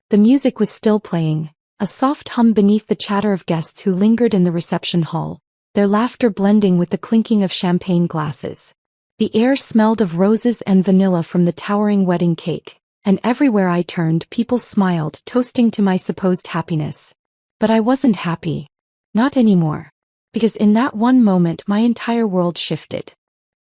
The music was still playing, a soft hum beneath the chatter of guests who lingered in the reception hall, their laughter blending with the clinking of champagne glasses. The air smelled of roses and vanilla from the towering wedding cake, and everywhere I turned people smiled, toasting to my supposed happiness. But I wasn't happy. Not anymore. Because in that one moment my entire world shifted.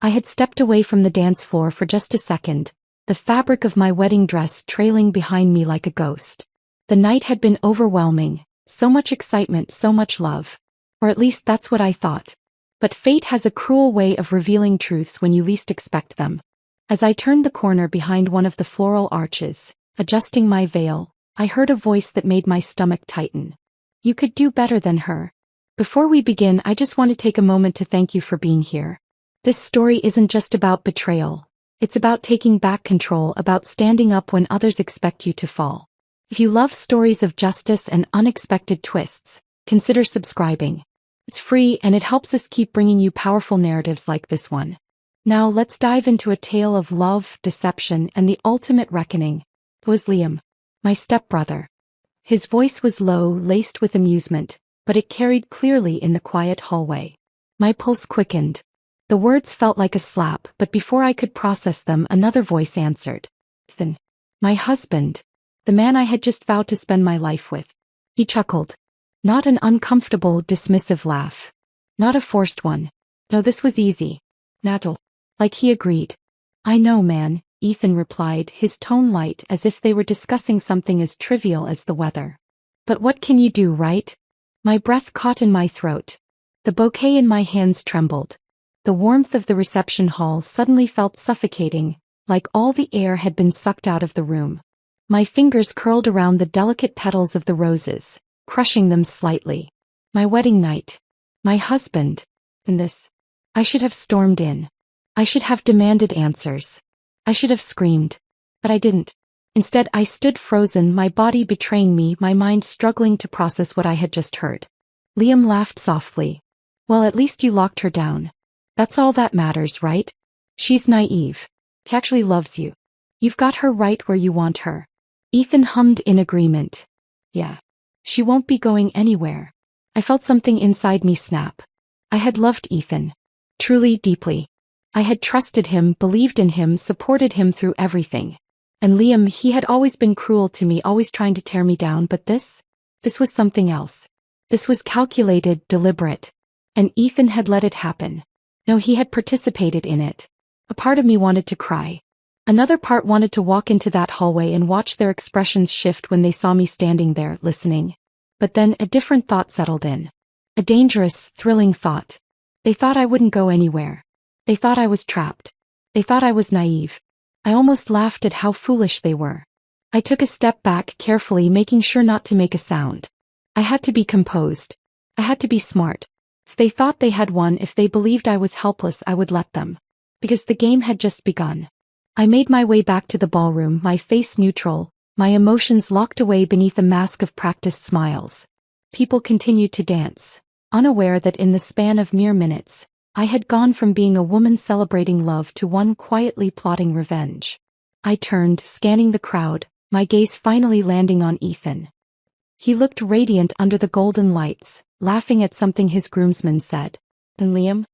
I had stepped away from the dance floor for just a second, the fabric of my wedding dress trailing behind me like a ghost. The night had been overwhelming, so much excitement, so much love. Or at least that's what I thought. But fate has a cruel way of revealing truths when you least expect them. As I turned the corner behind one of the floral arches, adjusting my veil, I heard a voice that made my stomach tighten. You could do better than her. Before we begin, I just want to take a moment to thank you for being here. This story isn't just about betrayal. It's about taking back control, about standing up when others expect you to fall. If you love stories of justice and unexpected twists, consider subscribing. It's free and it helps us keep bringing you powerful narratives like this one. Now let's dive into a tale of love, deception, and the ultimate reckoning. It was Liam, my stepbrother. His voice was low, laced with amusement, but it carried clearly in the quiet hallway. My pulse quickened. The words felt like a slap, but before I could process them, another voice answered. Ethan. My husband. The man I had just vowed to spend my life with. He chuckled. Not an uncomfortable, dismissive laugh. Not a forced one. No, this was easy. Natural. Like he agreed. I know, man, Ethan replied, his tone light as if they were discussing something as trivial as the weather. But what can you do, right? My breath caught in my throat. The bouquet in my hands trembled. The warmth of the reception hall suddenly felt suffocating, like all the air had been sucked out of the room. My fingers curled around the delicate petals of the roses, crushing them slightly. My wedding night. My husband. And this. I should have stormed in. I should have demanded answers. I should have screamed. But I didn't. Instead, I stood frozen, my body betraying me, my mind struggling to process what I had just heard. Liam laughed softly. Well, at least you locked her down. That's all that matters, right? She's naive. She actually loves you. You've got her right where you want her. Ethan hummed in agreement. Yeah. She won't be going anywhere. I felt something inside me snap. I had loved Ethan. Truly, deeply. I had trusted him, believed in him, supported him through everything. And Liam, he had always been cruel to me, always trying to tear me down, but this was something else. This was calculated, deliberate. And Ethan had let it happen. No, he had participated in it. A part of me wanted to cry. Another part wanted to walk into that hallway and watch their expressions shift when they saw me standing there, listening. But then a different thought settled in. A dangerous, thrilling thought. They thought I wouldn't go anywhere. They thought I was trapped. They thought I was naive. I almost laughed at how foolish they were. I took a step back, carefully making sure not to make a sound. I had to be composed. I had to be smart. If they thought they had won, if they believed I was helpless, I would let them. Because the game had just begun. I made my way back to the ballroom, my face neutral, my emotions locked away beneath a mask of practiced smiles. People continued to dance, unaware that in the span of mere minutes, I had gone from being a woman celebrating love to one quietly plotting revenge. I turned, scanning the crowd, my gaze finally landing on Ethan. He looked radiant under the golden lights, laughing at something his groomsmen said. And Liam?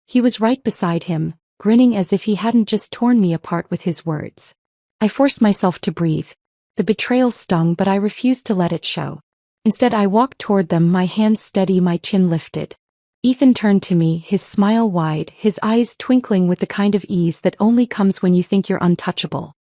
He was right beside him, grinning as if he hadn't just torn me apart with his words. I forced myself to breathe. The betrayal stung, but I refused to let it show. Instead, I walked toward them, my hands steady, my chin lifted. Ethan turned to me, his smile wide, his eyes twinkling with the kind of ease that only comes when you think you're untouchable.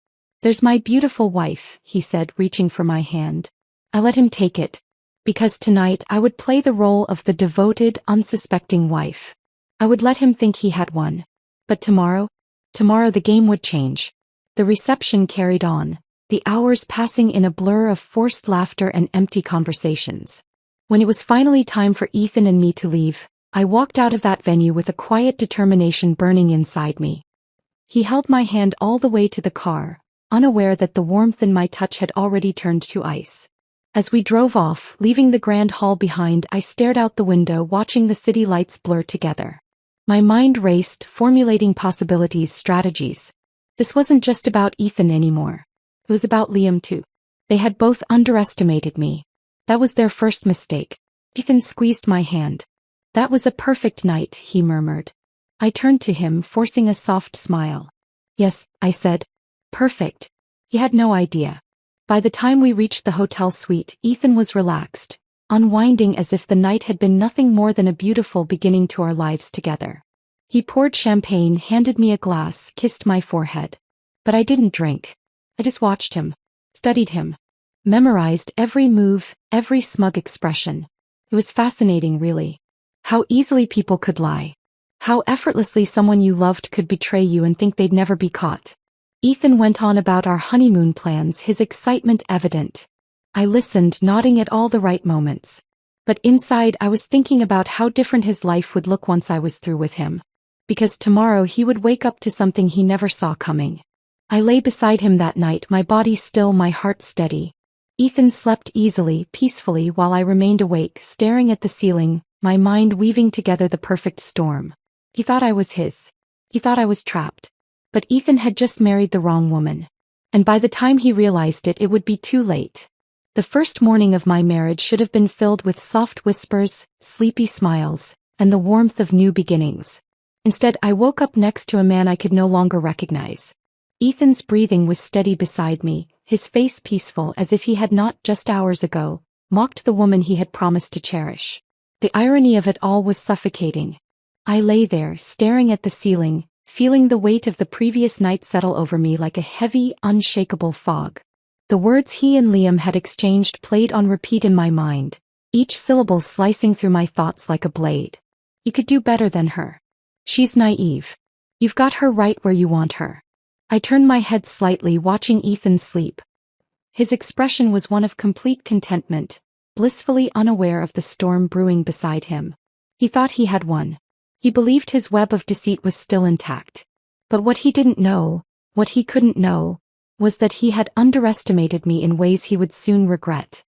There's my beautiful wife, he said, reaching for my hand. I let him take it. Because tonight I would play the role of the devoted, unsuspecting wife. I would let him think he had won. But tomorrow the game would change. The reception carried on, the hours passing in a blur of forced laughter and empty conversations. When it was finally time for Ethan and me to leave, I walked out of that venue with a quiet determination burning inside me. He held my hand all the way to the car, unaware that the warmth in my touch had already turned to ice. As we drove off, leaving the grand hall behind, I stared out the window, watching the city lights blur together. My mind raced, formulating possibilities, strategies. This wasn't just about Ethan anymore. It was about Liam too. They had both underestimated me. That was their first mistake. Ethan squeezed my hand. That was a perfect night, he murmured. I turned to him, forcing a soft smile. Yes, I said. Perfect. He had no idea. By the time we reached the hotel suite, Ethan was relaxed, unwinding as if the night had been nothing more than a beautiful beginning to our lives together. He poured champagne, handed me a glass, kissed my forehead. But I didn't drink. I just watched him, studied him, memorized every move, every smug expression. It was fascinating, really. How easily people could lie. How effortlessly someone you loved could betray you and think they'd never be caught. Ethan went on about our honeymoon plans, his excitement evident. I listened, nodding at all the right moments. But inside I was thinking about how different his life would look once I was through with him. Because tomorrow he would wake up to something he never saw coming. I lay beside him that night, my body still, my heart steady. Ethan slept easily, peacefully, while I remained awake, staring at the ceiling, my mind weaving together the perfect storm. He thought I was his. He thought I was trapped. But Ethan had just married the wrong woman. And by the time he realized it, it would be too late. The first morning of my marriage should have been filled with soft whispers, sleepy smiles, and the warmth of new beginnings. Instead, I woke up next to a man I could no longer recognize. Ethan's breathing was steady beside me, his face peaceful as if he had not, just hours ago, mocked the woman he had promised to cherish. The irony of it all was suffocating. I lay there, staring at the ceiling, feeling the weight of the previous night settle over me like a heavy, unshakable fog. The words he and Liam had exchanged played on repeat in my mind, each syllable slicing through my thoughts like a blade. You could do better than her. She's naive. You've got her right where you want her. I turned my head slightly, watching Ethan sleep. His expression was one of complete contentment, blissfully unaware of the storm brewing beside him. He thought he had won. He believed his web of deceit was still intact. But what he didn't know, what he couldn't know, was that he had underestimated me in ways he would soon regret.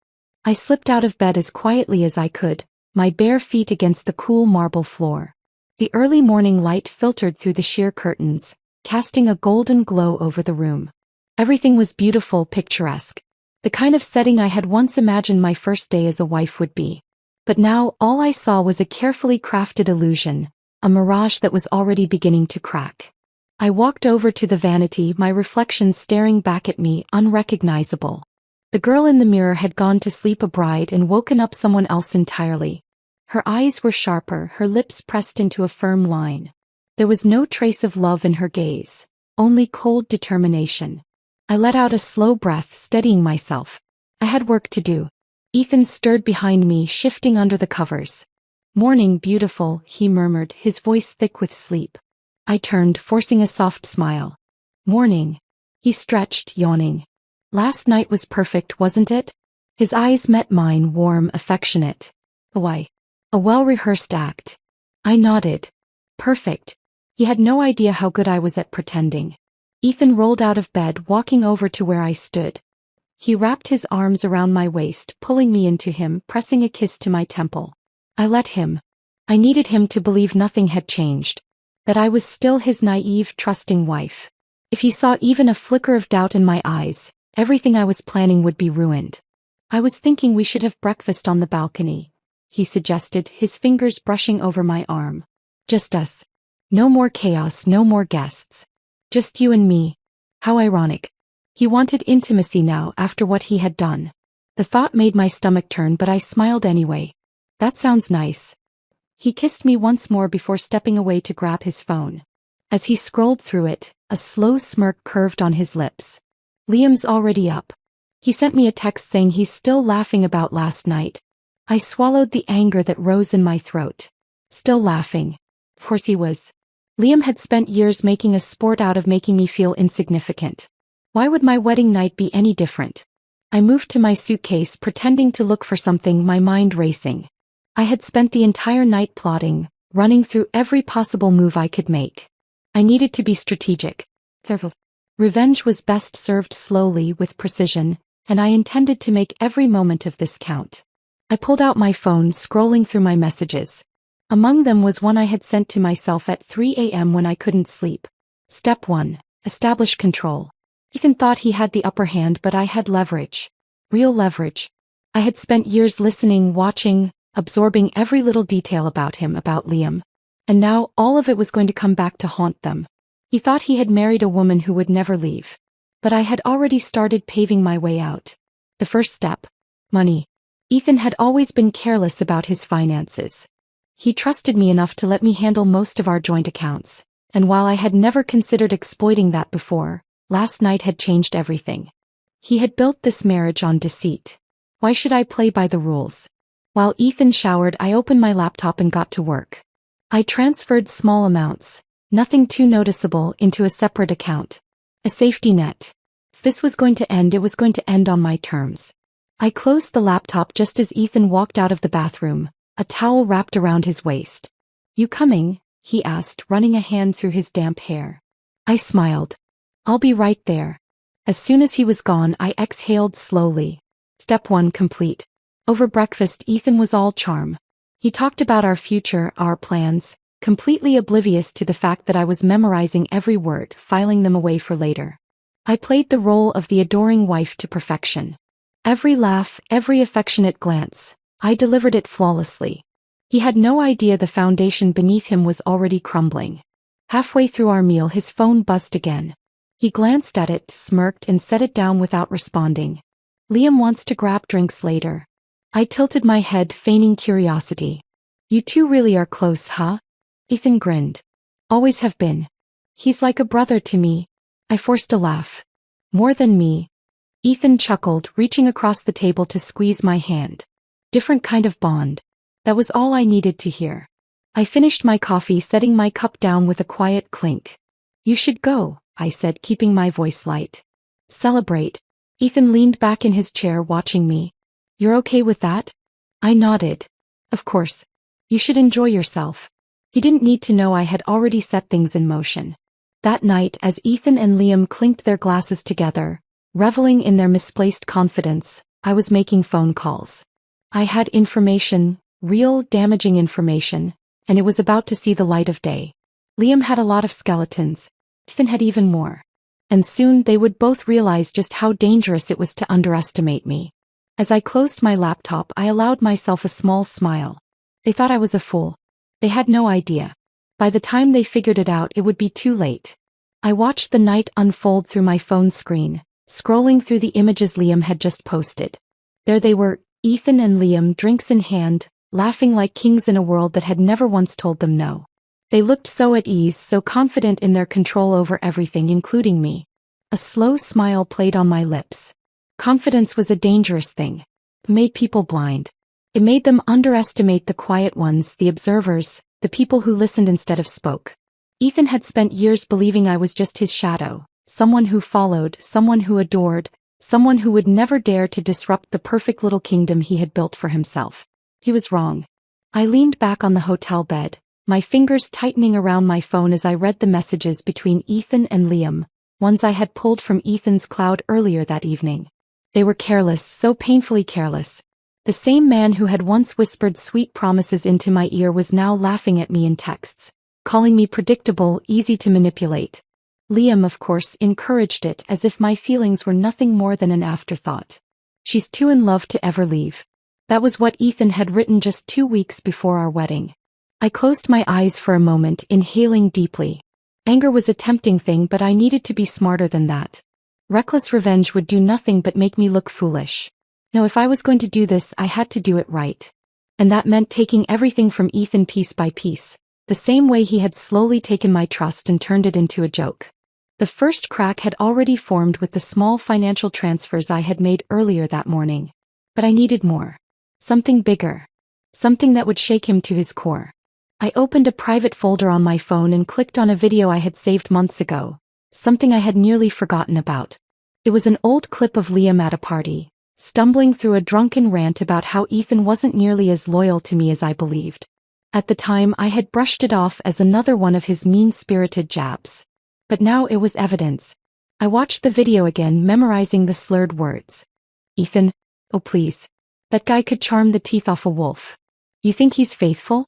I slipped out of bed as quietly as I could, my bare feet against the cool marble floor. The early morning light filtered through the sheer curtains, casting a golden glow over the room. Everything was beautiful, picturesque. The kind of setting I had once imagined my first day as a wife would be. But now all I saw was a carefully crafted illusion, a mirage that was already beginning to crack. I walked over to the vanity, my reflection staring back at me, unrecognizable. The girl in the mirror had gone to sleep a bride and woken up someone else entirely. Her eyes were sharper, her lips pressed into a firm line. There was no trace of love in her gaze, only cold determination. I let out a slow breath, steadying myself. I had work to do. Ethan stirred behind me, shifting under the covers. "Morning, beautiful," he murmured, his voice thick with sleep. I turned, forcing a soft smile. "Morning." He stretched, yawning. "Last night was perfect, wasn't it?" His eyes met mine, warm, affectionate. "Why? A well-rehearsed act." I nodded. "Perfect." He had no idea how good I was at pretending. Ethan rolled out of bed, walking over to where I stood. He wrapped his arms around my waist, pulling me into him, pressing a kiss to my temple. I let him. I needed him to believe nothing had changed. That I was still his naive, trusting wife. If he saw even a flicker of doubt in my eyes, everything I was planning would be ruined. "I was thinking we should have breakfast on the balcony," he suggested, his fingers brushing over my arm. "Just us. No more chaos, no more guests. Just you and me." How ironic. He wanted intimacy now after what he had done. The thought made my stomach turn, but I smiled anyway. "That sounds nice." He kissed me once more before stepping away to grab his phone. As he scrolled through it, a slow smirk curved on his lips. "Liam's already up. He sent me a text saying he's still laughing about last night." I swallowed the anger that rose in my throat. Still laughing. Of course he was. Liam had spent years making a sport out of making me feel insignificant. Why would my wedding night be any different? I moved to my suitcase, pretending to look for something, my mind racing. I had spent the entire night plotting, running through every possible move I could make. I needed to be strategic. Revenge was best served slowly, with precision, and I intended to make every moment of this count. I pulled out my phone, scrolling through my messages. Among them was one I had sent to myself at 3 a.m. when I couldn't sleep. Step 1. Establish control. Ethan thought he had the upper hand, but I had leverage. Real leverage. I had spent years listening, watching, absorbing every little detail about him, about Liam. And now, all of it was going to come back to haunt them. He thought he had married a woman who would never leave. But I had already started paving my way out. The first step. Money. Ethan had always been careless about his finances. He trusted me enough to let me handle most of our joint accounts. And while I had never considered exploiting that before, last night had changed everything. He had built this marriage on deceit. Why should I play by the rules? While Ethan showered, I opened my laptop and got to work. I transferred small amounts, nothing too noticeable, into a separate account. A safety net. If this was going to end, it was going to end on my terms. I closed the laptop just as Ethan walked out of the bathroom, a towel wrapped around his waist. "You coming?" he asked, running a hand through his damp hair. I smiled. "I'll be right there." As soon as he was gone, I exhaled slowly. Step 1 complete. Over breakfast, Ethan was all charm. He talked about our future, our plans, completely oblivious to the fact that I was memorizing every word, filing them away for later. I played the role of the adoring wife to perfection. Every laugh, every affectionate glance, I delivered it flawlessly. He had no idea the foundation beneath him was already crumbling. Halfway through our meal, his phone buzzed again. He glanced at it, smirked, and set it down without responding. "Liam wants to grab drinks later." I tilted my head, feigning curiosity. "You two really are close, huh?" Ethan grinned. "Always have been. He's like a brother to me." I forced a laugh. "More than me." Ethan chuckled, reaching across the table to squeeze my hand. Different kind of bond. That was all I needed to hear. I finished my coffee, setting my cup down with a quiet clink. "You should go," I said, keeping my voice light. "Celebrate." Ethan leaned back in his chair, watching me. "You're okay with that?" I nodded. "Of course. You should enjoy yourself." He didn't need to know I had already set things in motion. That night, as Ethan and Liam clinked their glasses together, reveling in their misplaced confidence, I was making phone calls. I had information, real damaging information, and it was about to see the light of day. Liam had a lot of skeletons. Ethan had even more. And soon they would both realize just how dangerous it was to underestimate me. As I closed my laptop, I allowed myself a small smile. They thought I was a fool. They had no idea. By the time they figured it out, it would be too late. I watched the night unfold through my phone screen, scrolling through the images Liam had just posted. There they were, Ethan and Liam, drinks in hand, laughing like kings in a world that had never once told them no. They looked so at ease, so confident in their control over everything, including me. A slow smile played on my lips. Confidence was a dangerous thing. It made people blind. It made them underestimate the quiet ones, the observers, the people who listened instead of spoke. Ethan had spent years believing I was just his shadow, someone who followed, someone who adored, someone who would never dare to disrupt the perfect little kingdom he had built for himself. He was wrong. I leaned back on the hotel bed, my fingers tightening around my phone as I read the messages between Ethan and Liam, ones I had pulled from Ethan's cloud earlier that evening. They were careless, so painfully careless. The same man who had once whispered sweet promises into my ear was now laughing at me in texts, calling me predictable, easy to manipulate. Liam, of course, encouraged it as if my feelings were nothing more than an afterthought. "She's too in love to ever leave." That was what Ethan had written just 2 weeks before our wedding. I closed my eyes for a moment, inhaling deeply. Anger was a tempting thing, but I needed to be smarter than that. Reckless revenge would do nothing but make me look foolish. No, if I was going to do this, I had to do it right. And that meant taking everything from Ethan piece by piece, the same way he had slowly taken my trust and turned it into a joke. The first crack had already formed with the small financial transfers I had made earlier that morning. But I needed more. Something bigger. Something that would shake him to his core. I opened a private folder on my phone and clicked on a video I had saved months ago, something I had nearly forgotten about. It was an old clip of Liam at a party, stumbling through a drunken rant about how Ethan wasn't nearly as loyal to me as I believed. At the time, I had brushed it off as another one of his mean-spirited jabs. But now it was evidence. I watched the video again, memorizing the slurred words. "Ethan, oh please. That guy could charm the teeth off a wolf. You think he's faithful?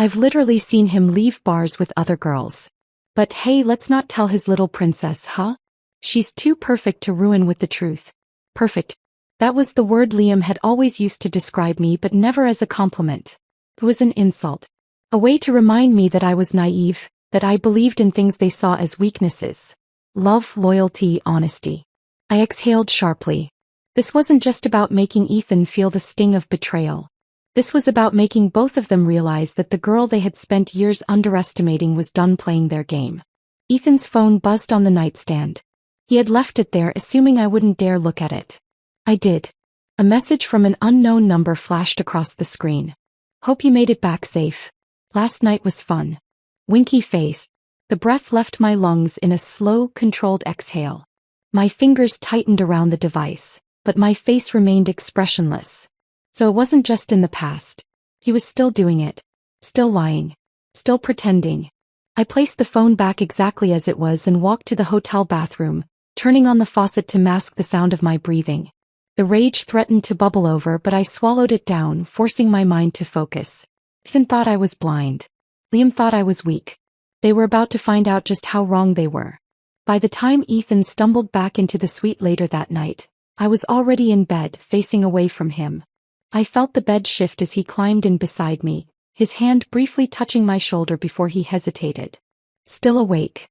I've literally seen him leave bars with other girls. But hey, let's not tell his little princess, huh? She's too perfect to ruin with the truth." Perfect. That was the word Liam had always used to describe me, but never as a compliment. It was an insult. A way to remind me that I was naive, that I believed in things they saw as weaknesses. Love, loyalty, honesty. I exhaled sharply. This wasn't just about making Ethan feel the sting of betrayal. This was about making both of them realize that the girl they had spent years underestimating was done playing their game. Ethan's phone buzzed on the nightstand. He had left it there, assuming I wouldn't dare look at it. I did. A message from an unknown number flashed across the screen. Hope you made it back safe. Last night was fun. Winky face. The breath left my lungs in a slow, controlled exhale. My fingers tightened around the device, but my face remained expressionless. So it wasn't just in the past. He was still doing it. Still lying. Still pretending. I placed the phone back exactly as it was and walked to the hotel bathroom, turning on the faucet to mask the sound of my breathing. The rage threatened to bubble over, but I swallowed it down, forcing my mind to focus. Ethan thought I was blind. Liam thought I was weak. They were about to find out just how wrong they were. By the time Ethan stumbled back into the suite later that night, I was already in bed, facing away from him. I felt the bed shift as he climbed in beside me, his hand briefly touching my shoulder before he hesitated. Still awake.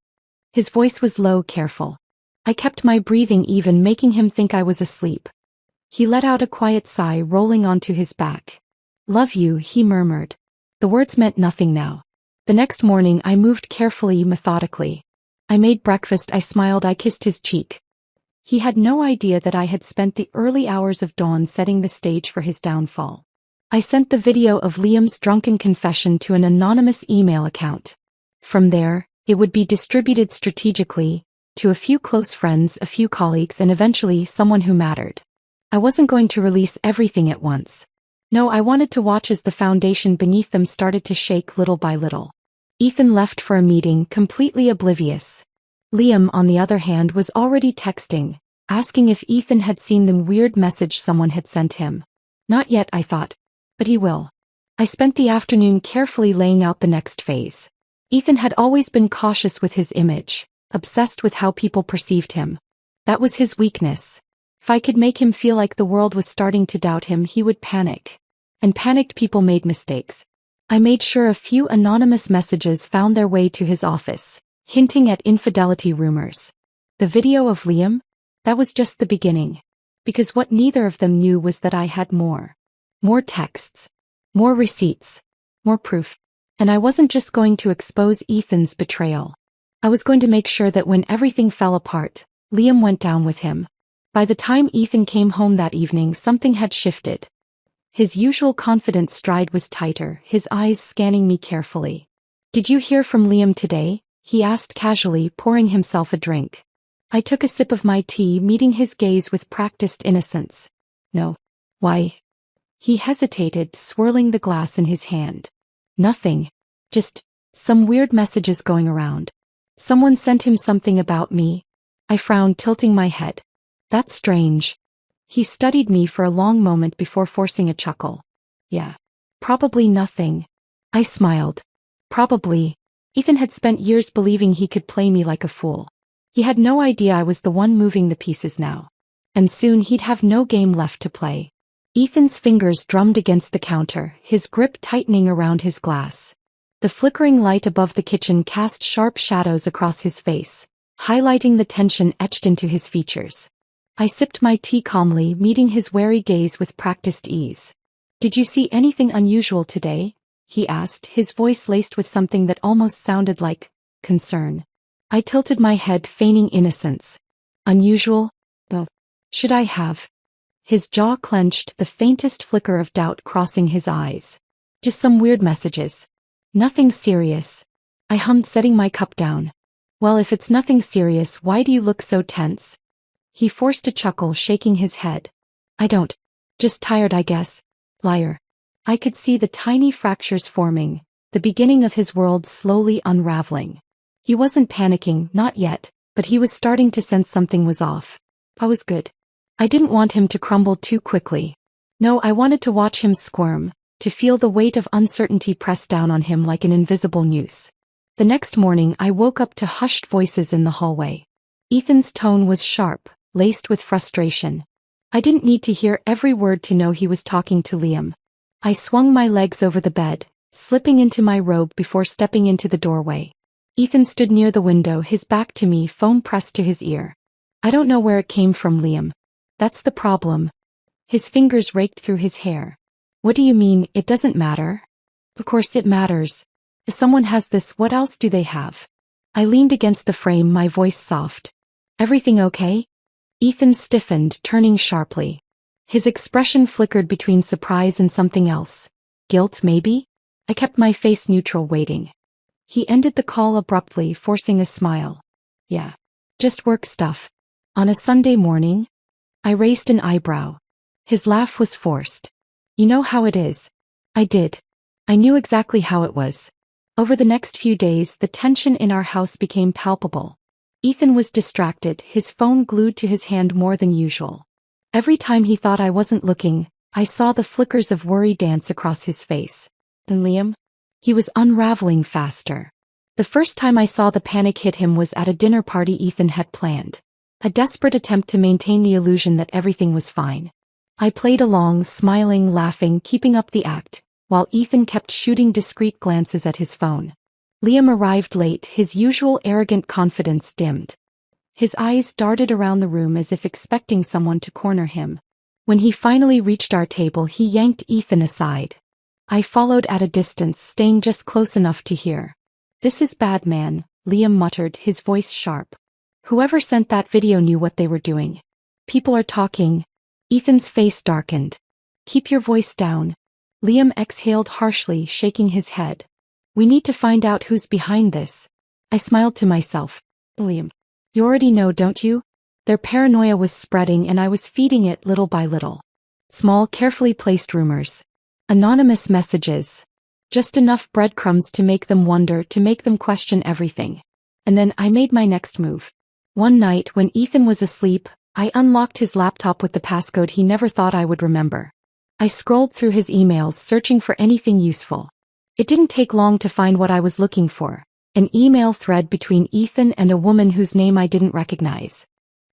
His voice was low, careful. I kept my breathing even, making him think I was asleep. He let out a quiet sigh, rolling onto his back. "Love you," he murmured. The words meant nothing now. The next morning I moved carefully, methodically. I made breakfast, I smiled, I kissed his cheek. He had no idea that I had spent the early hours of dawn setting the stage for his downfall. I sent the video of Liam's drunken confession to an anonymous email account. From there, it would be distributed strategically, to a few close friends, a few colleagues, and eventually someone who mattered. I wasn't going to release everything at once. No, I wanted to watch as the foundation beneath them started to shake little by little. Ethan left for a meeting, completely oblivious. Liam, on the other hand, was already texting, asking if Ethan had seen the weird message someone had sent him. Not yet, I thought. But he will. I spent the afternoon carefully laying out the next phase. Ethan had always been cautious with his image, obsessed with how people perceived him. That was his weakness. If I could make him feel like the world was starting to doubt him, he would panic. And panicked people made mistakes. I made sure a few anonymous messages found their way to his office, hinting at infidelity rumors. The video of Liam? That was just the beginning. Because what neither of them knew was that I had more. More texts. More receipts. More proof. And I wasn't just going to expose Ethan's betrayal. I was going to make sure that when everything fell apart, Liam went down with him. By the time Ethan came home that evening, something had shifted. His usual confident stride was tighter, his eyes scanning me carefully. "Did you hear from Liam today?" he asked casually, pouring himself a drink. I took a sip of my tea, meeting his gaze with practiced innocence. "No." "Why?" He hesitated, swirling the glass in his hand. "Nothing. Just some weird messages going around. Someone sent him something about me." I frowned, tilting my head. "That's strange." He studied me for a long moment before forcing a chuckle. "Yeah. Probably nothing." I smiled. Probably. Ethan had spent years believing he could play me like a fool. He had no idea I was the one moving the pieces now. And soon he'd have no game left to play. Ethan's fingers drummed against the counter, his grip tightening around his glass. The flickering light above the kitchen cast sharp shadows across his face, highlighting the tension etched into his features. I sipped my tea calmly, meeting his wary gaze with practiced ease. "Did you see anything unusual today?" he asked, his voice laced with something that almost sounded like concern. I tilted my head, feigning innocence. "Unusual? Oh, should I have?" His jaw clenched, the faintest flicker of doubt crossing his eyes. "Just some weird messages. Nothing serious." I hummed, setting my cup down. "Well, if it's nothing serious, why do you look so tense?" He forced a chuckle, shaking his head. "I don't. Just tired, I guess." Liar. I could see the tiny fractures forming, the beginning of his world slowly unraveling. He wasn't panicking, not yet, but he was starting to sense something was off. I was good. I didn't want him to crumble too quickly. No, I wanted to watch him squirm, to feel the weight of uncertainty press down on him like an invisible noose. The next morning I woke up to hushed voices in the hallway. Ethan's tone was sharp, laced with frustration. I didn't need to hear every word to know he was talking to Liam. I swung my legs over the bed, slipping into my robe before stepping into the doorway. Ethan stood near the window, his back to me, phone pressed to his ear. I don't know where it came from, Liam. That's the problem. His fingers raked through his hair. What do you mean, it doesn't matter? Of course it matters. If someone has this, what else do they have? I leaned against the frame, my voice soft. Everything okay? Ethan stiffened, turning sharply. His expression flickered between surprise and something else. Guilt, maybe? I kept my face neutral, waiting. He ended the call abruptly, forcing a smile. Yeah. Just work stuff. On a Sunday morning? I raised an eyebrow. His laugh was forced. You know how it is. I did. I knew exactly how it was. Over the next few days, the tension in our house became palpable. Ethan was distracted, his phone glued to his hand more than usual. Every time he thought I wasn't looking, I saw the flickers of worry dance across his face. And Liam? He was unraveling faster. The first time I saw the panic hit him was at a dinner party Ethan had planned. A desperate attempt to maintain the illusion that everything was fine. I played along, smiling, laughing, keeping up the act, while Ethan kept shooting discreet glances at his phone. Liam arrived late, his usual arrogant confidence dimmed. His eyes darted around the room as if expecting someone to corner him. When he finally reached our table, he yanked Ethan aside. I followed at a distance, staying just close enough to hear. "This is bad, man," Liam muttered, his voice sharp. "Whoever sent that video knew what they were doing. People are talking." Ethan's face darkened. "Keep your voice down." Liam exhaled harshly, shaking his head. "We need to find out who's behind this." I smiled to myself. "Liam, you already know, don't you?" Their paranoia was spreading and I was feeding it little by little. Small, carefully placed rumors. Anonymous messages. Just enough breadcrumbs to make them wonder, to make them question everything. And then I made my next move. One night, when Ethan was asleep, I unlocked his laptop with the passcode he never thought I would remember. I scrolled through his emails, searching for anything useful. It didn't take long to find what I was looking for. An email thread between Ethan and a woman whose name I didn't recognize.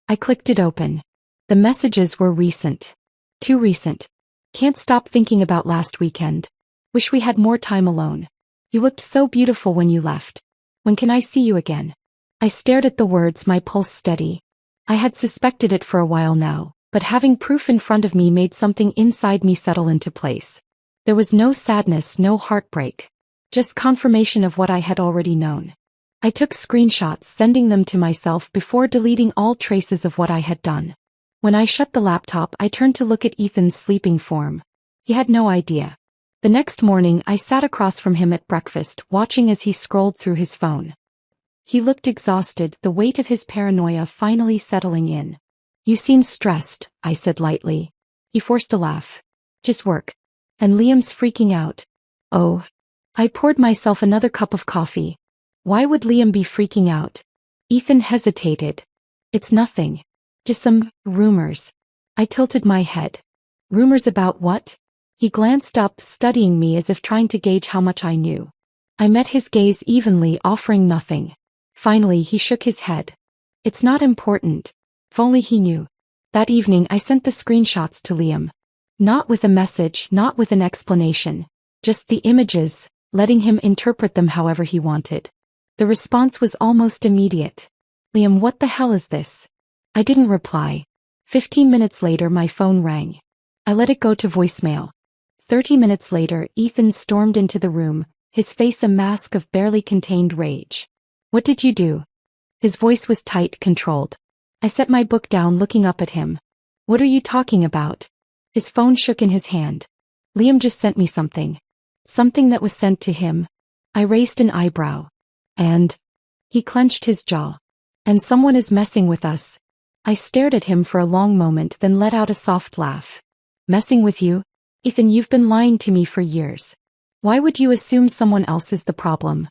I clicked it open. The messages were recent. Too recent. "Can't stop thinking about last weekend. Wish we had more time alone. You looked so beautiful when you left. When can I see you again?" I stared at the words, my pulse steady. I had suspected it for a while now, but having proof in front of me made something inside me settle into place. There was no sadness, no heartbreak. Just confirmation of what I had already known. I took screenshots, sending them to myself before deleting all traces of what I had done. When I shut the laptop, I turned to look at Ethan's sleeping form. He had no idea. The next morning, I sat across from him at breakfast, watching as he scrolled through his phone. He looked exhausted, the weight of his paranoia finally settling in. "You seem stressed," I said lightly. He forced a laugh. "Just work." "And Liam's freaking out." "Oh." I poured myself another cup of coffee. Why would Liam be freaking out? Ethan hesitated. "It's nothing. Just some rumors." I tilted my head. "Rumors about what?" He glanced up, studying me as if trying to gauge how much I knew. I met his gaze evenly, offering nothing. Finally, he shook his head. "It's not important." If only he knew. That evening, I sent the screenshots to Liam. Not with a message, not with an explanation. Just the images, letting him interpret them however he wanted. The response was almost immediate. "Liam, what the hell is this?" I didn't reply. 15 minutes later, my phone rang. I let it go to voicemail. 30 minutes later, Ethan stormed into the room, his face a mask of barely contained rage. "What did you do?" His voice was tight, controlled. I set my book down, looking up at him. "What are you talking about?" His phone shook in his hand. "Liam just sent me something." "Something that was sent to him?" I raised an eyebrow. "And?" He clenched his jaw. "And someone is messing with us." I stared at him for a long moment, then let out a soft laugh. "Messing with you? Ethan, you've been lying to me for years. Why would you assume someone else is the problem?"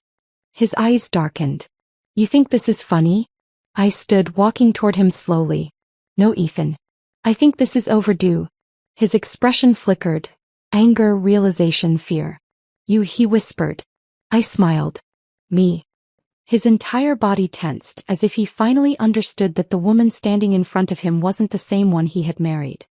His eyes darkened. "You think this is funny?" I stood, walking toward him slowly. "No, Ethan. I think this is overdue." His expression flickered. Anger, realization, fear. "You," he whispered. I smiled. "Me." His entire body tensed, as if he finally understood that the woman standing in front of him wasn't the same one he had married.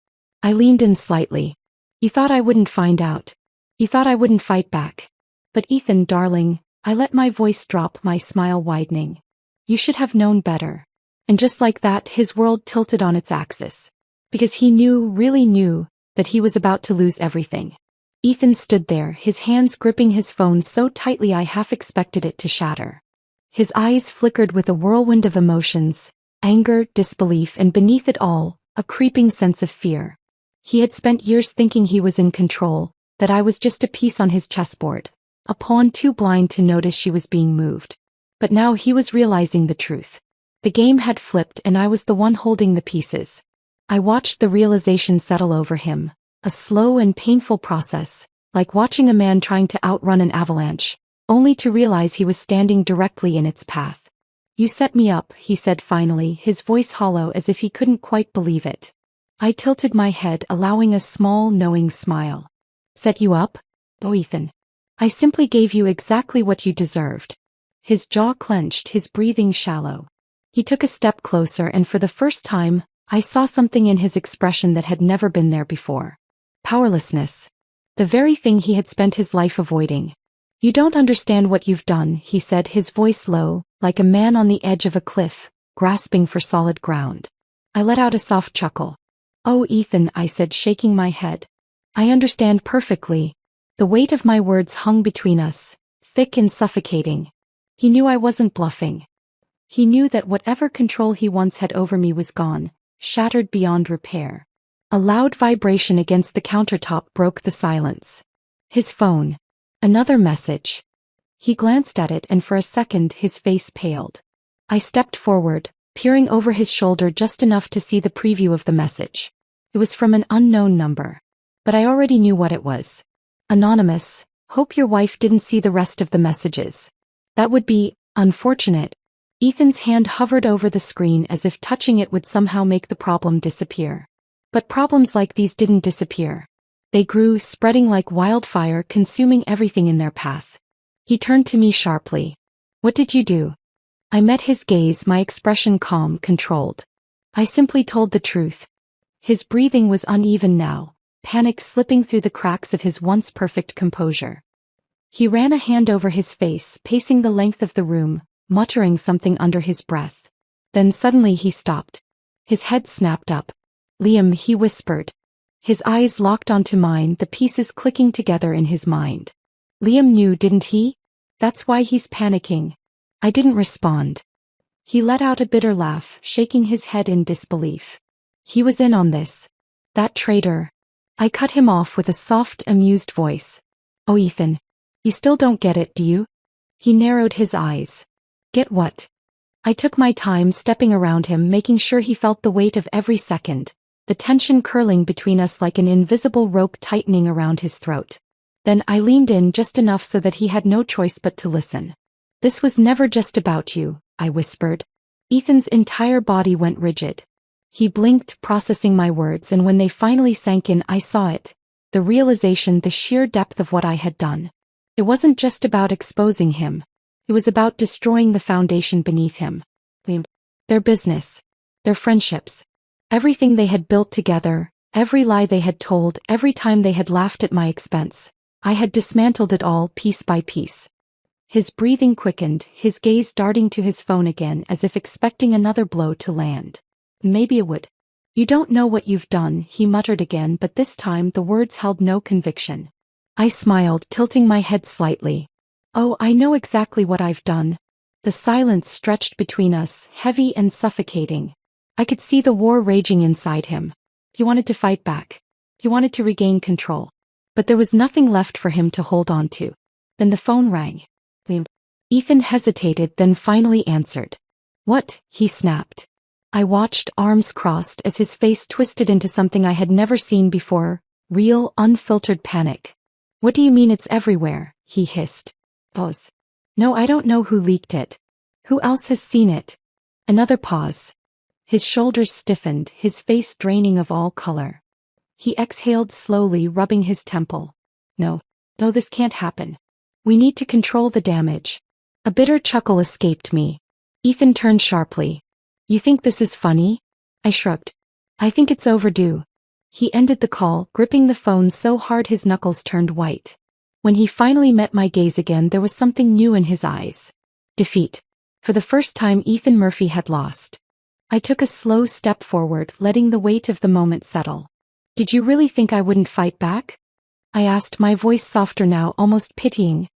I leaned in slightly. You thought I wouldn't find out. You thought I wouldn't fight back. But Ethan, darling, I let my voice drop, my smile widening. You should have known better. And just like that, his world tilted on its axis. Because he knew, really knew, that he was about to lose everything. Ethan stood there, his hands gripping his phone so tightly I half expected it to shatter. His eyes flickered with a whirlwind of emotions, anger, disbelief, and beneath it all, a creeping sense of fear. He had spent years thinking he was in control, that I was just a piece on his chessboard, a pawn too blind to notice she was being moved. But now he was realizing the truth. The game had flipped and I was the one holding the pieces. I watched the realization settle over him, a slow and painful process, like watching a man trying to outrun an avalanche, only to realize he was standing directly in its path. You set me up, he said finally, his voice hollow as if he couldn't quite believe it. I tilted my head, allowing a small, knowing smile. Set you up? Oh, Ethan. I simply gave you exactly what you deserved. His jaw clenched, his breathing shallow. He took a step closer and for the first time, I saw something in his expression that had never been there before. Powerlessness. The very thing he had spent his life avoiding. You don't understand what you've done, he said, his voice low, like a man on the edge of a cliff, grasping for solid ground. I let out a soft chuckle. Oh, Ethan, I said, shaking my head. I understand perfectly. The weight of my words hung between us, thick and suffocating. He knew I wasn't bluffing. He knew that whatever control he once had over me was gone, shattered beyond repair. A loud vibration against the countertop broke the silence. His phone. Another message. He glanced at it and for a second his face paled. I stepped forward, peering over his shoulder just enough to see the preview of the message. It was from an unknown number. But I already knew what it was. Anonymous, hope your wife didn't see the rest of the messages. That would be unfortunate. Ethan's hand hovered over the screen as if touching it would somehow make the problem disappear. But problems like these didn't disappear. They grew, spreading like wildfire, consuming everything in their path. He turned to me sharply. What did you do? I met his gaze, my expression calm, controlled. I simply told the truth. His breathing was uneven now, panic slipping through the cracks of his once perfect composure. He ran a hand over his face, pacing the length of the room, muttering something under his breath. Then suddenly he stopped. His head snapped up. Liam, he whispered. His eyes locked onto mine, the pieces clicking together in his mind. Liam knew, didn't he? That's why he's panicking. I didn't respond. He let out a bitter laugh, shaking his head in disbelief. He was in on this. That traitor. I cut him off with a soft, amused voice. Oh, Ethan. You still don't get it, do you? He narrowed his eyes. Get what? I took my time stepping around him, making sure he felt the weight of every second, the tension curling between us like an invisible rope tightening around his throat. Then I leaned in just enough so that he had no choice but to listen. This was never just about you, I whispered. Ethan's entire body went rigid. He blinked, processing my words, and when they finally sank in, I saw it. The realization, the sheer depth of what I had done. It wasn't just about exposing him. It was about destroying the foundation beneath him. Their business. Their friendships. Everything they had built together, every lie they had told, every time they had laughed at my expense. I had dismantled it all, piece by piece. His breathing quickened, his gaze darting to his phone again as if expecting another blow to land. Maybe it would. You don't know what you've done, he muttered again, but this time the words held no conviction. I smiled, tilting my head slightly. Oh, I know exactly what I've done. The silence stretched between us, heavy and suffocating. I could see the war raging inside him. He wanted to fight back. He wanted to regain control. But there was nothing left for him to hold on to. Then the phone rang. Ethan hesitated, then finally answered. What? He snapped. I watched, arms crossed, as his face twisted into something I had never seen before, real, unfiltered panic. What do you mean it's everywhere? He hissed. Pause. No, I don't know who leaked it. Who else has seen it? Another pause. His shoulders stiffened, his face draining of all color. He exhaled slowly, rubbing his temple. No, this can't happen. We need to control the damage. A bitter chuckle escaped me. Ethan turned sharply. You think this is funny? I shrugged. I think it's overdue. He ended the call, gripping the phone so hard his knuckles turned white. When he finally met my gaze again, there was something new in his eyes. Defeat. For the first time, Ethan Murphy had lost. I took a slow step forward, letting the weight of the moment settle. Did you really think I wouldn't fight back? I asked, my voice softer now, almost pitying.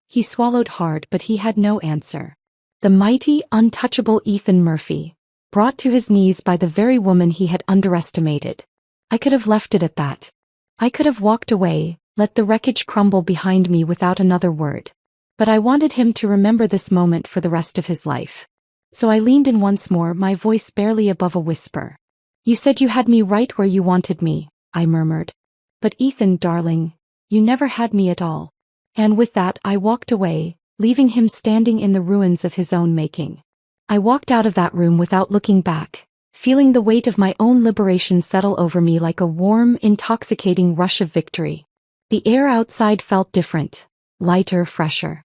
He swallowed hard, but he had no answer. The mighty, untouchable Ethan Murphy, brought to his knees by the very woman he had underestimated. I could have left it at that. I could have walked away, let the wreckage crumble behind me without another word. But I wanted him to remember this moment for the rest of his life. So I leaned in once more, my voice barely above a whisper. You said you had me right where you wanted me, I murmured. But Ethan, darling, you never had me at all. And with that I walked away, leaving him standing in the ruins of his own making. I walked out of that room without looking back, feeling the weight of my own liberation settle over me like a warm, intoxicating rush of victory. The air outside felt different, lighter, fresher.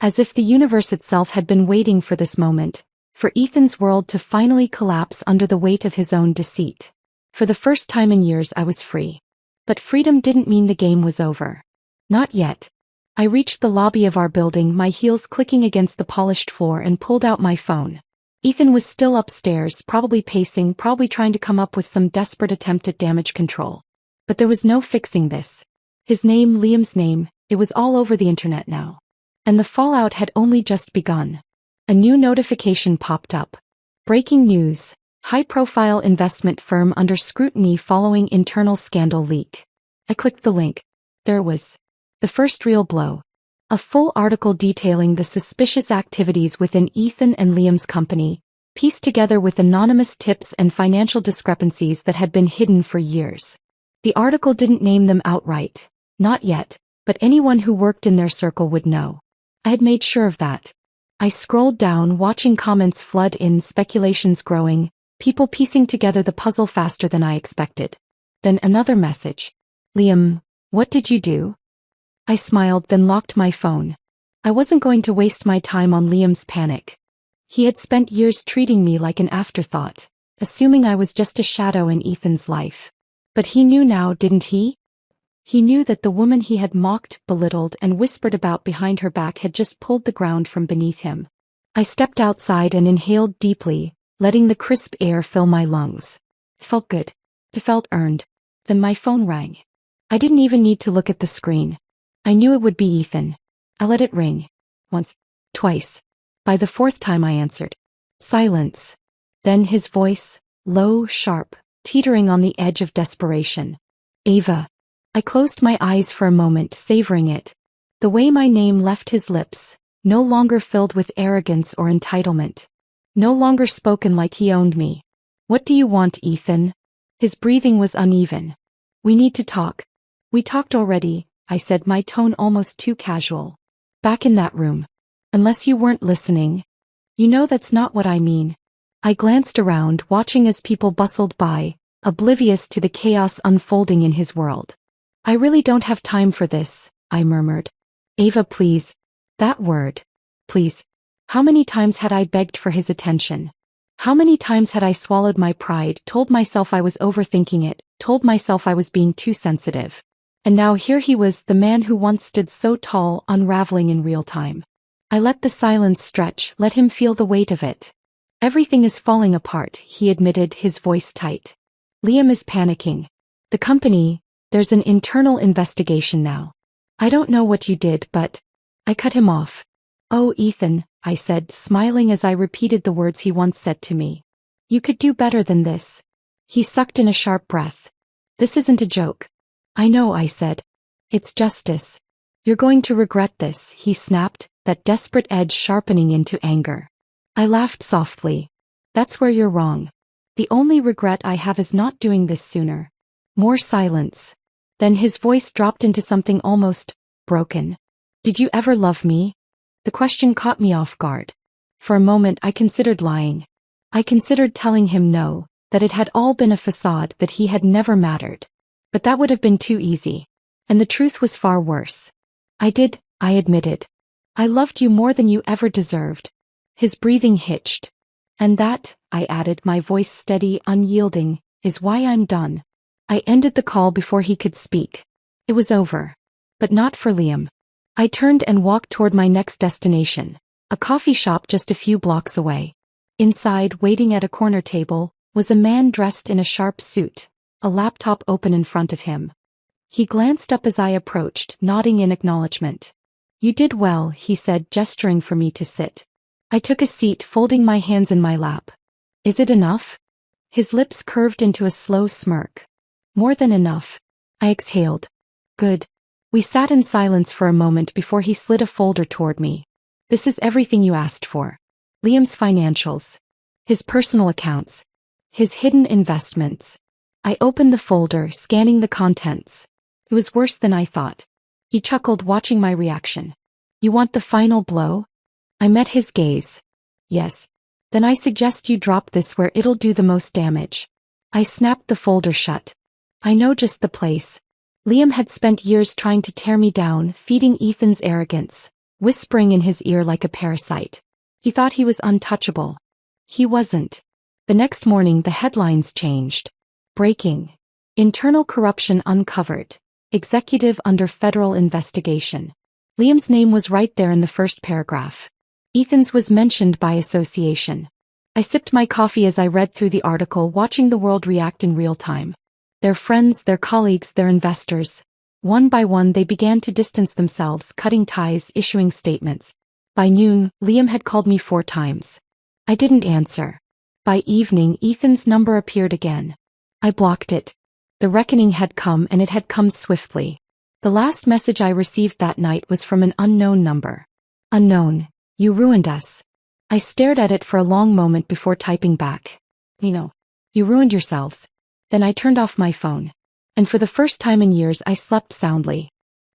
As if the universe itself had been waiting for this moment, for Ethan's world to finally collapse under the weight of his own deceit. For the first time in years I was free. But freedom didn't mean the game was over. Not yet. I reached the lobby of our building, my heels clicking against the polished floor, and pulled out my phone. Ethan was still upstairs, probably pacing, probably trying to come up with some desperate attempt at damage control. But there was no fixing this. His name, Liam's name, it was all over the internet now. And the fallout had only just begun. A new notification popped up. Breaking news. High-profile investment firm under scrutiny following internal scandal leak. I clicked the link. There it was. The first real blow. A full article detailing the suspicious activities within Ethan and Liam's company, pieced together with anonymous tips and financial discrepancies that had been hidden for years. The article didn't name them outright. Not yet, but anyone who worked in their circle would know. I had made sure of that. I scrolled down, watching comments flood in, speculations growing, people piecing together the puzzle faster than I expected. Then another message. Liam, what did you do? I smiled, then locked my phone. I wasn't going to waste my time on Liam's panic. He had spent years treating me like an afterthought, assuming I was just a shadow in Ethan's life. But he knew now, didn't he? He knew that the woman he had mocked, belittled, and whispered about behind her back had just pulled the ground from beneath him. I stepped outside and inhaled deeply, letting the crisp air fill my lungs. It felt good. It felt earned. Then my phone rang. I didn't even need to look at the screen. I knew it would be Ethan. I let it ring. Once. Twice. By the fourth time I answered. Silence. Then his voice, low, sharp, teetering on the edge of desperation. Ava. I closed my eyes for a moment, savoring it. The way my name left his lips, no longer filled with arrogance or entitlement. No longer spoken like he owned me. What do you want, Ethan? His breathing was uneven. We need to talk. We talked already, I said, my tone almost too casual. Back in that room. Unless you weren't listening. You know that's not what I mean. I glanced around, watching as people bustled by, oblivious to the chaos unfolding in his world. I really don't have time for this, I murmured. Ava, please. That word. Please. How many times had I begged for his attention? How many times had I swallowed my pride, told myself I was overthinking it, told myself I was being too sensitive? And now here he was, the man who once stood so tall, unraveling in real time. I let the silence stretch, let him feel the weight of it. Everything is falling apart, he admitted, his voice tight. Liam is panicking. The company, there's an internal investigation now. I don't know what you did, but... I cut him off. Oh, Ethan, I said, smiling as I repeated the words he once said to me. You could do better than this. He sucked in a sharp breath. This isn't a joke. I know, I said. It's justice. You're going to regret this, he snapped, that desperate edge sharpening into anger. I laughed softly. That's where you're wrong. The only regret I have is not doing this sooner. More silence. Then his voice dropped into something almost broken. Did you ever love me? The question caught me off guard. For a moment I considered lying. I considered telling him no, that it had all been a facade, that he had never mattered. But that would have been too easy. And the truth was far worse. I did, I admitted. I loved you more than you ever deserved. His breathing hitched. And that, I added, my voice steady, unyielding, is why I'm done. I ended the call before he could speak. It was over. But not for Liam. I turned and walked toward my next destination, a coffee shop just a few blocks away. Inside, waiting at a corner table, was a man dressed in a sharp suit, a laptop open in front of him. He glanced up as I approached, nodding in acknowledgement. "You did well," he said, gesturing for me to sit. I took a seat, folding my hands in my lap. "Is it enough?" His lips curved into a slow smirk. "More than enough." I exhaled. "Good." We sat in silence for a moment before he slid a folder toward me. "This is everything you asked for. Liam's financials. His personal accounts. His hidden investments." I opened the folder, scanning the contents. It was worse than I thought. He chuckled, watching my reaction. "You want the final blow?" I met his gaze. "Yes. Then I suggest you drop this where it'll do the most damage." I snapped the folder shut. "I know just the place." Liam had spent years trying to tear me down, feeding Ethan's arrogance, whispering in his ear like a parasite. He thought he was untouchable. He wasn't. The next morning the headlines changed. Breaking. Internal corruption uncovered. Executive under federal investigation. Liam's name was right there in the first paragraph. Ethan's was mentioned by association. I sipped my coffee as I read through the article, watching the world react in real time. Their friends, their colleagues, their investors. One by one they began to distance themselves, cutting ties, issuing statements. By noon, Liam had called me 4 times. I didn't answer. By evening, Ethan's number appeared again. I blocked it. The reckoning had come, and it had come swiftly. The last message I received that night was from an unknown number. "Unknown, you ruined us." I stared at it for a long moment before typing back. "You ruined yourselves." Then I turned off my phone. And for the first time in years I slept soundly.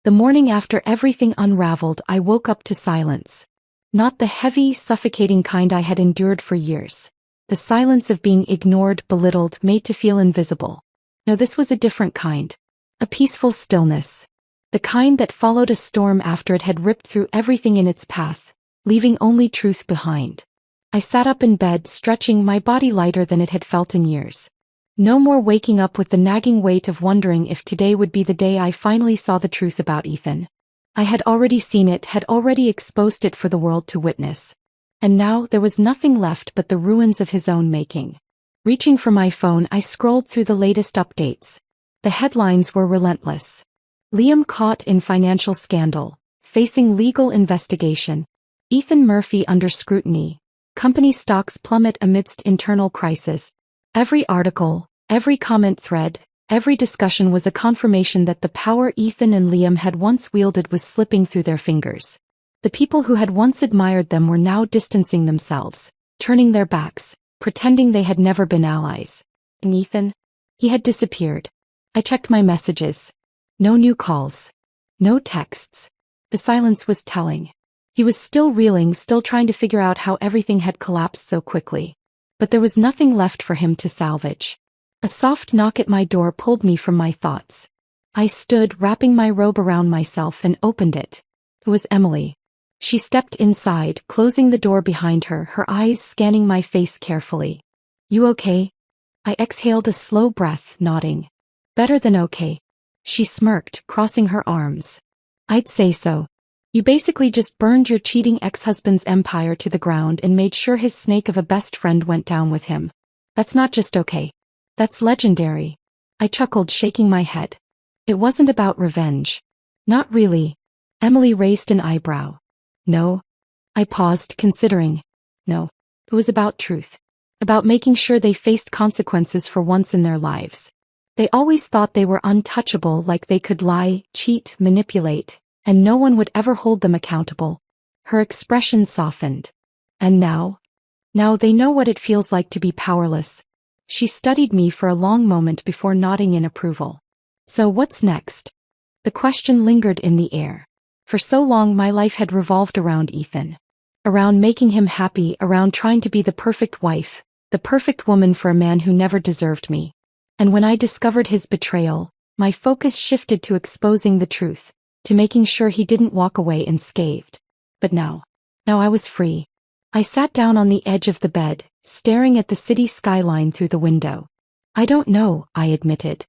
The morning after everything unraveled, I woke up to silence. Not the heavy, suffocating kind I had endured for years. The silence of being ignored, belittled, made to feel invisible. No, this was a different kind. A peaceful stillness. The kind that followed a storm after it had ripped through everything in its path, leaving only truth behind. I sat up in bed, stretching, my body lighter than it had felt in years. No more waking up with the nagging weight of wondering if today would be the day I finally saw the truth about Ethan. I had already seen it, had already exposed it for the world to witness. And now there was nothing left but the ruins of his own making. Reaching for my phone, I scrolled through the latest updates. The headlines were relentless. Liam caught in financial scandal, facing legal investigation. Ethan Murphy under scrutiny. Company stocks plummet amidst internal crisis. Every article, every comment thread, every discussion was a confirmation that the power Ethan and Liam had once wielded was slipping through their fingers. The people who had once admired them were now distancing themselves, turning their backs, pretending they had never been allies. And Ethan? He had disappeared. I checked my messages. No new calls. No texts. The silence was telling. He was still reeling, still trying to figure out how everything had collapsed so quickly. But there was nothing left for him to salvage. A soft knock at my door pulled me from my thoughts. I stood, wrapping my robe around myself, and opened it. It was Emily. She stepped inside, closing the door behind her, her eyes scanning my face carefully. "You okay?" I exhaled a slow breath, nodding. "Better than okay." She smirked, crossing her arms. "I'd say so. You basically just burned your cheating ex-husband's empire to the ground and made sure his snake of a best friend went down with him. That's not just okay. That's legendary." I chuckled, shaking my head. "It wasn't about revenge." "Not really." Emily raised an eyebrow. "No?" I paused, considering. "No. It was about truth. About making sure they faced consequences for once in their lives. They always thought they were untouchable, like they could lie, cheat, manipulate, and no one would ever hold them accountable." Her expression softened. "And now? Now they know what it feels like to be powerless." She studied me for a long moment before nodding in approval. "So what's next?" The question lingered in the air. For so long my life had revolved around Ethan. Around making him happy, around trying to be the perfect wife, the perfect woman for a man who never deserved me. And when I discovered his betrayal, my focus shifted to exposing the truth, to making sure he didn't walk away unscathed. But now I was free. I sat down on the edge of the bed, staring at the city skyline through the window. "I don't know," I admitted.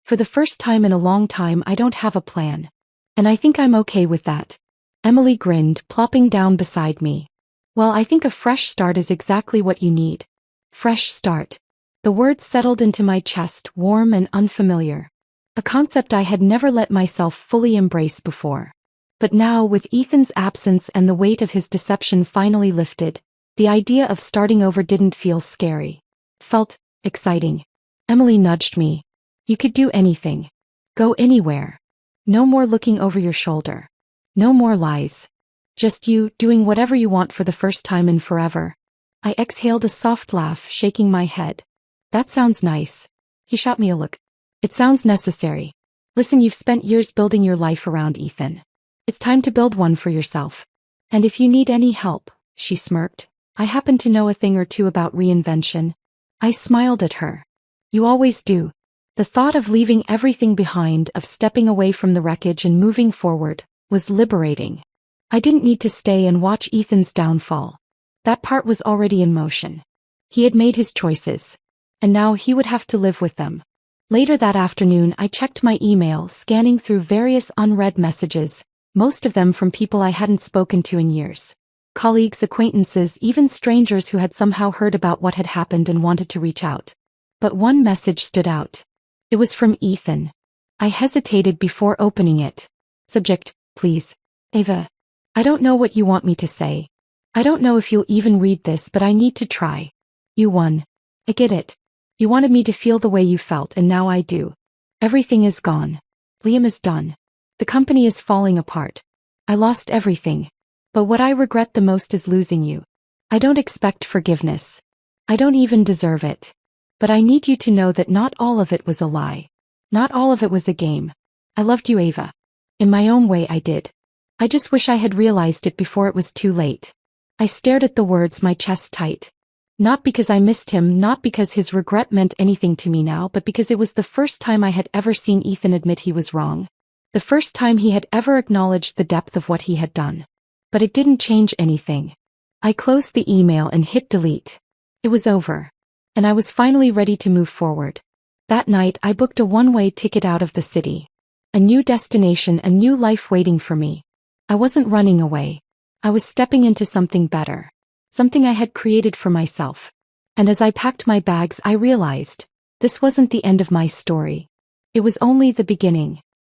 For the first time in a long time I don't have a plan. And I think I'm okay with that. Emily grinned, plopping down beside me. Well, I think a fresh start is exactly what you need. Fresh start. The words settled into my chest, warm and unfamiliar. A concept I had never let myself fully embrace before. But now, with Ethan's absence and the weight of his deception finally lifted, the idea of starting over didn't feel scary. It felt exciting. Emily nudged me. You could do anything. Go anywhere. No more looking over your shoulder. No more lies. Just you, doing whatever you want for the first time in forever. I exhaled a soft laugh, shaking my head. That sounds nice. He shot me a look. It sounds necessary. Listen, you've spent years building your life around Ethan. It's time to build one for yourself. And if you need any help, she smirked, I happen to know a thing or two about reinvention. I smiled at her. You always do. The thought of leaving everything behind, of stepping away from the wreckage and moving forward, was liberating. I didn't need to stay and watch Ethan's downfall. That part was already in motion. He had made his choices. And now he would have to live with them. Later that afternoon I checked my email, scanning through various unread messages, most of them from people I hadn't spoken to in years. Colleagues, acquaintances, even strangers who had somehow heard about what had happened and wanted to reach out. But one message stood out. It was from Ethan. I hesitated before opening it. Subject, please. Ava. I don't know what you want me to say. I don't know if you'll even read this, but I need to try. You won. I get it. You wanted me to feel the way you felt, and now I do. Everything is gone. Liam is done. The company is falling apart. I lost everything. But what I regret the most is losing you. I don't expect forgiveness. I don't even deserve it. But I need you to know that not all of it was a lie. Not all of it was a game. I loved you, Ava. In my own way I did. I just wish I had realized it before it was too late. I stared at the words, my chest tight. Not because I missed him, not because his regret meant anything to me now, but because it was the first time I had ever seen Ethan admit he was wrong. The first time he had ever acknowledged the depth of what he had done. But it didn't change anything. I closed the email and hit delete. It was over. And I was finally ready to move forward. That night I booked a one-way ticket out of the city. A new destination, a new life waiting for me. I wasn't running away. I was stepping into something better. Something I had created for myself. And as I packed my bags I realized, this wasn't the end of my story. It was only the beginning.